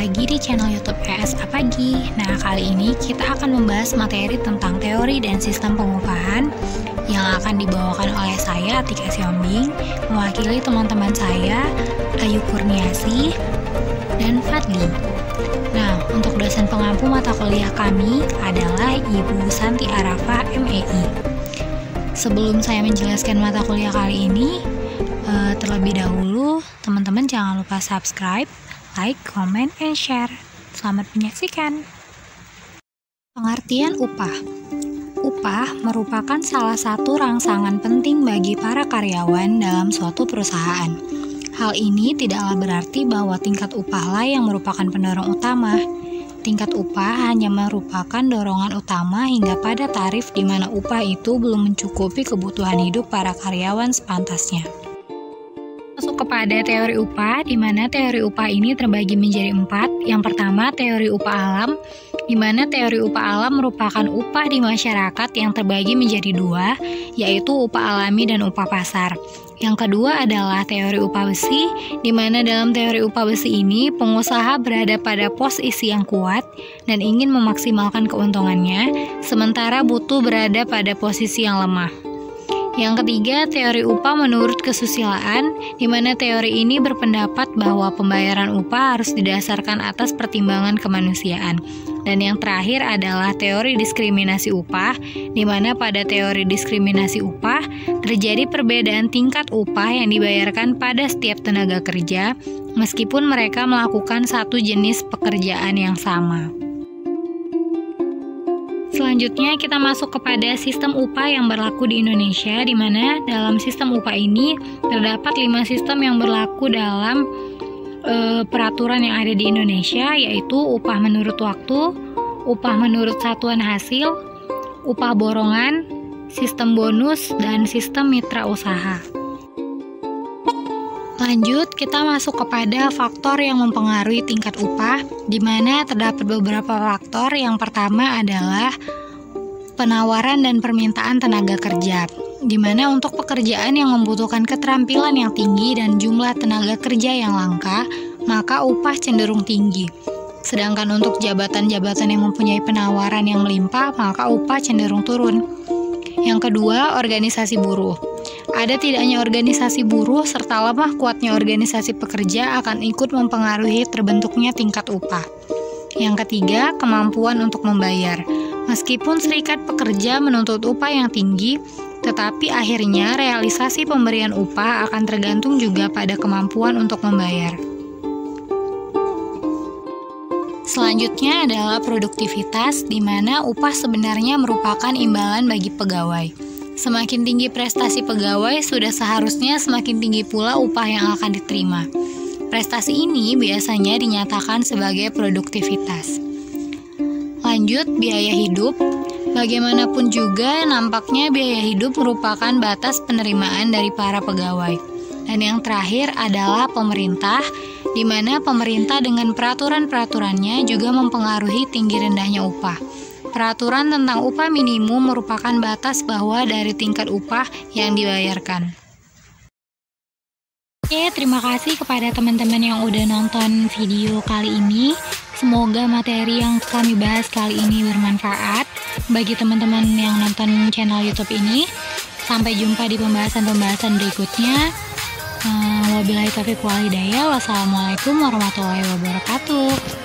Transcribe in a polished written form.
lagi di channel YouTube ES Apagi. Nah, kali ini kita akan membahas materi tentang teori dan sistem pengupahan yang akan dibawakan oleh saya, Atika Siombing, mewakili teman-teman saya, Ayu Kurniasi, dan Fadli. Nah, untuk dosen pengampu mata kuliah kami adalah Ibu Santi Arafa, MEI. Sebelum saya menjelaskan mata kuliah kali ini, terlebih dahulu, teman-teman jangan lupa subscribe, like, comment, and share. Selamat menyaksikan. Pengertian upah. Upah merupakan salah satu rangsangan penting bagi para karyawan dalam suatu perusahaan. Hal ini tidaklah berarti bahwa tingkat upahlah yang merupakan pendorong utama. Tingkat upah hanya merupakan dorongan utama hingga pada tarif di mana upah itu belum mencukupi kebutuhan hidup para karyawan sepantasnya. Masuk kepada teori upah, di mana teori upah ini terbagi menjadi 4. Yang pertama, teori upah alam, di mana teori upah alam merupakan upah di masyarakat yang terbagi menjadi 2, yaitu upah alami dan upah pasar. Yang kedua adalah teori upah besi, di mana dalam teori upah besi ini, pengusaha berada pada posisi yang kuat dan ingin memaksimalkan keuntungannya, sementara butuh berada pada posisi yang lemah. Yang ketiga, teori upah menurut kesusilaan, di mana teori ini berpendapat bahwa pembayaran upah harus didasarkan atas pertimbangan kemanusiaan. Dan yang terakhir adalah teori diskriminasi upah, di mana pada teori diskriminasi upah terjadi perbedaan tingkat upah yang dibayarkan pada setiap tenaga kerja, meskipun mereka melakukan satu jenis pekerjaan yang sama. Selanjutnya kita masuk kepada sistem upah yang berlaku di Indonesia, di mana dalam sistem upah ini terdapat 5 sistem yang berlaku dalam peraturan yang ada di Indonesia, yaitu upah menurut waktu, upah menurut satuan hasil, upah borongan, sistem bonus, dan sistem mitra usaha. Lanjut, kita masuk kepada faktor yang mempengaruhi tingkat upah, di mana terdapat beberapa faktor. Yang pertama adalah penawaran dan permintaan tenaga kerja, di mana untuk pekerjaan yang membutuhkan keterampilan yang tinggi dan jumlah tenaga kerja yang langka, maka upah cenderung tinggi. Sedangkan untuk jabatan-jabatan yang mempunyai penawaran yang melimpah, maka upah cenderung turun. Yang kedua, organisasi buruh. Ada tidaknya organisasi buruh serta lemah kuatnya organisasi pekerja akan ikut mempengaruhi terbentuknya tingkat upah. Yang ketiga, kemampuan untuk membayar. Meskipun serikat pekerja menuntut upah yang tinggi, tetapi akhirnya realisasi pemberian upah akan tergantung juga pada kemampuan untuk membayar. Selanjutnya adalah produktivitas, di mana upah sebenarnya merupakan imbalan bagi pegawai. Semakin tinggi prestasi pegawai, sudah seharusnya semakin tinggi pula upah yang akan diterima. Prestasi ini biasanya dinyatakan sebagai produktivitas. Lanjut, biaya hidup. Bagaimanapun juga, nampaknya biaya hidup merupakan batas penerimaan dari para pegawai. Dan yang terakhir adalah pemerintah, di mana pemerintah dengan peraturan-peraturannya juga mempengaruhi tinggi rendahnya upah. Peraturan tentang upah minimum merupakan batas bawah dari tingkat upah yang dibayarkan. Oke, terima kasih kepada teman-teman yang udah nonton video kali ini. Semoga materi yang kami bahas kali ini bermanfaat bagi teman-teman yang nonton channel YouTube ini. Sampai jumpa di pembahasan-pembahasan berikutnya. Wabillahi taufiq wal hidayah. Wassalamualaikum warahmatullahi wabarakatuh.